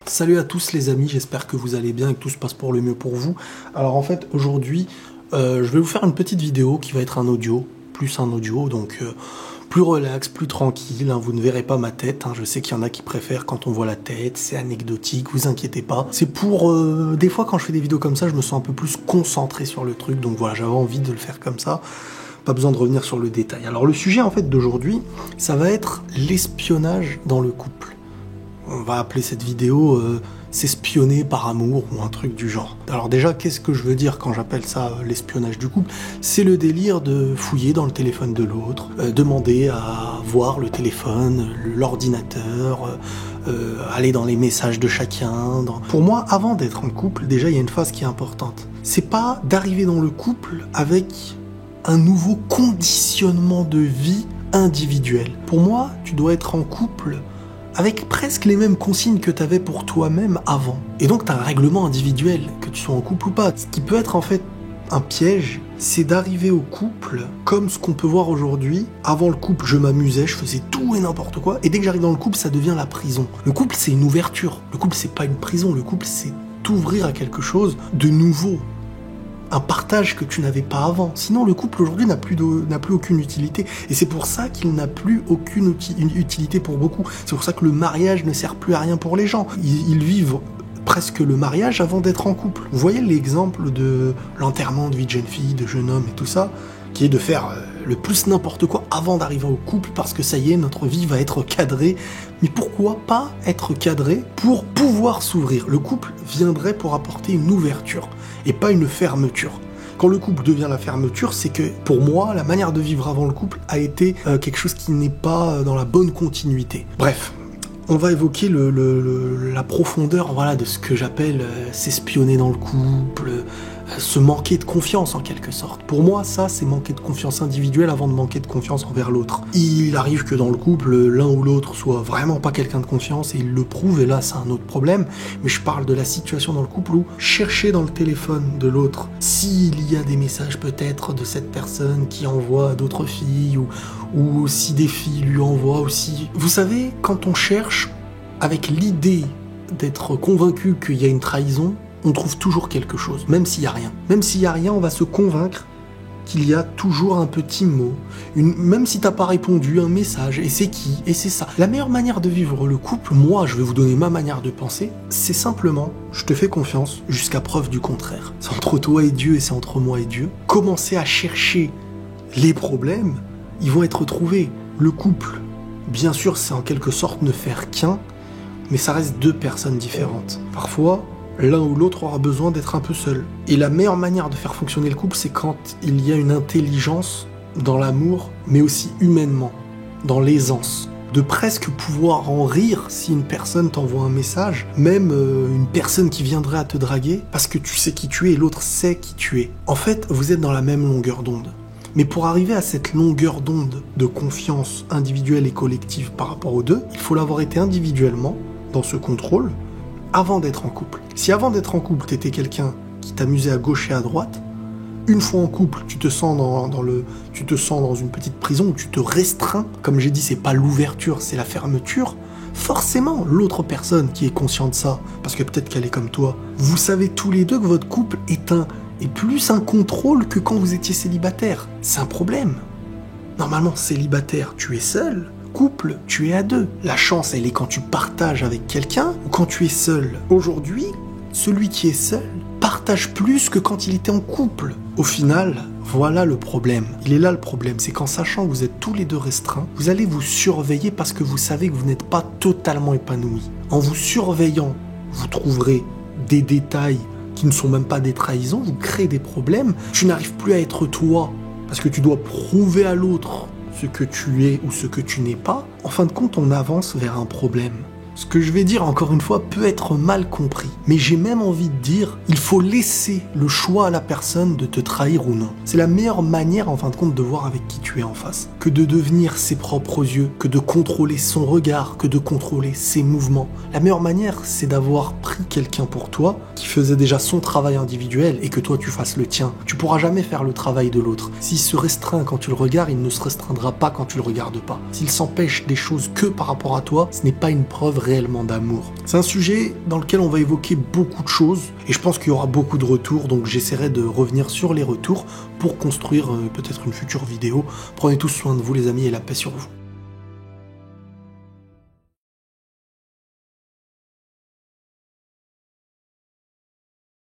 Salut à tous les amis, j'espère que vous allez bien et que tout se passe pour le mieux pour vous. Alors en fait aujourd'hui je vais vous faire une petite vidéo qui va être un audio, donc plus relax, plus tranquille, hein, vous ne verrez pas ma tête, hein, je sais qu'il y en a qui préfèrent quand on voit la tête, c'est anecdotique, vous inquiétez pas. C'est pour, des fois quand je fais des vidéos comme ça, je me sens un peu plus concentré sur le truc, donc voilà, j'avais envie de le faire comme ça. Pas besoin de revenir sur le détail. Alors le sujet en fait d'aujourd'hui, ça va être l'espionnage dans le couple. On va appeler cette vidéo s'espionner par amour ou un truc du genre. Alors déjà, qu'est-ce que je veux dire quand j'appelle ça l'espionnage du couple? C'est le délire de fouiller dans le téléphone de l'autre, demander à voir le téléphone, l'ordinateur, aller dans les messages de chacun. Pour moi, avant d'être en couple, déjà il y a une phase qui est importante. C'est pas d'arriver dans le couple avec un nouveau conditionnement de vie individuel. Pour moi, tu dois être en couple avec presque les mêmes consignes que tu avais pour toi-même avant. Et donc tu as un règlement individuel, que tu sois en couple ou pas. Ce qui peut être en fait un piège, c'est d'arriver au couple comme ce qu'on peut voir aujourd'hui. Avant le couple, je m'amusais, je faisais tout et n'importe quoi. Et dès que j'arrive dans le couple, ça devient la prison. Le couple, c'est une ouverture. Le couple, c'est pas une prison. Le couple, c'est t'ouvrir à quelque chose de nouveau. Un partage que tu n'avais pas avant. Sinon, le couple aujourd'hui n'a plus aucune utilité. Et c'est pour ça qu'il n'a plus aucune utilité pour beaucoup. C'est pour ça que le mariage ne sert plus à rien pour les gens. Ils vivent presque le mariage avant d'être en couple. Vous voyez l'exemple de l'enterrement de vie de jeune fille, de jeune homme et tout ça, qui est de faire le plus n'importe quoi avant d'arriver au couple, parce que ça y est, notre vie va être cadrée. Mais pourquoi pas être cadré pour pouvoir s'ouvrir? Le couple viendrait pour apporter une ouverture et pas une fermeture. Quand le couple devient la fermeture, c'est que pour moi, la manière de vivre avant le couple a été quelque chose qui n'est pas dans la bonne continuité. Bref, on va évoquer la profondeur, voilà, de ce que j'appelle s'espionner dans le couple, se manquer de confiance en quelque sorte. Pour moi, ça, c'est manquer de confiance individuelle avant de manquer de confiance envers l'autre. Il arrive que dans le couple, l'un ou l'autre soit vraiment pas quelqu'un de confiance et il le prouve, et là, c'est un autre problème. Mais je parle de la situation dans le couple où chercher dans le téléphone de l'autre s'il y a des messages peut-être de cette personne qui envoie à d'autres filles, ou si des filles lui envoient aussi. Vous savez, quand on cherche avec l'idée d'être convaincu qu'il y a une trahison, on trouve toujours quelque chose, même s'il n'y a rien. Même s'il n'y a rien, on va se convaincre qu'il y a toujours un petit mot, même si t'as pas répondu, un message, et c'est qui, et c'est ça. La meilleure manière de vivre le couple, moi je vais vous donner ma manière de penser, c'est simplement, je te fais confiance jusqu'à preuve du contraire. C'est entre toi et Dieu et c'est entre moi et Dieu. Commencer à chercher les problèmes, ils vont être trouvés. Le couple, bien sûr, c'est en quelque sorte ne faire qu'un, mais ça reste deux personnes différentes. Parfois, l'un ou l'autre aura besoin d'être un peu seul. Et la meilleure manière de faire fonctionner le couple, c'est quand il y a une intelligence dans l'amour, mais aussi humainement, dans l'aisance. De presque pouvoir en rire si une personne t'envoie un message, même une personne qui viendrait à te draguer, parce que tu sais qui tu es et l'autre sait qui tu es. En fait, vous êtes dans la même longueur d'onde. Mais pour arriver à cette longueur d'onde de confiance individuelle et collective par rapport aux deux, il faut l'avoir été individuellement, dans ce contrôle, avant d'être en couple. Si avant d'être en couple, t'étais quelqu'un qui t'amusait à gauche et à droite, une fois en couple, tu te sens dans une petite prison où tu te restreins. Comme j'ai dit, c'est pas l'ouverture, c'est la fermeture. Forcément, l'autre personne qui est consciente de ça, parce que peut-être qu'elle est comme toi, vous savez tous les deux que votre couple est plus un contrôle que quand vous étiez célibataire. C'est un problème. Normalement, célibataire, tu es seul. Couple, tu es à deux. La chance, elle est quand tu partages avec quelqu'un ou quand tu es seul. Aujourd'hui, celui qui est seul partage plus que quand il était en couple. Au final, voilà le problème. Il est là le problème, c'est qu'en sachant que vous êtes tous les deux restreints, vous allez vous surveiller parce que vous savez que vous n'êtes pas totalement épanoui. En vous surveillant, vous trouverez des détails qui ne sont même pas des trahisons, vous créez des problèmes. Tu n'arrives plus à être toi parce que tu dois prouver à l'autre ce que tu es ou ce que tu n'es pas. En fin de compte, on avance vers un problème. Ce que je vais dire, encore une fois, peut être mal compris. Mais j'ai même envie de dire, il faut laisser le choix à la personne de te trahir ou non. C'est la meilleure manière, en fin de compte, de voir avec qui tu es en face. que de devenir ses propres yeux, que de contrôler son regard, que de contrôler ses mouvements. La meilleure manière, c'est d'avoir pris quelqu'un pour toi, qui faisait déjà son travail individuel, et que toi tu fasses le tien. Tu pourras jamais faire le travail de l'autre. S'il se restreint quand tu le regardes, il ne se restreindra pas quand tu le regardes pas. S'il s'empêche des choses que par rapport à toi, ce n'est pas une preuve réellement d'amour. C'est un sujet dans lequel on va évoquer beaucoup de choses, et je pense qu'il y aura beaucoup de retours, donc j'essaierai de revenir sur les retours pour construire peut-être une future vidéo. Prenez tous soin de vous les amis et la paix sur vous.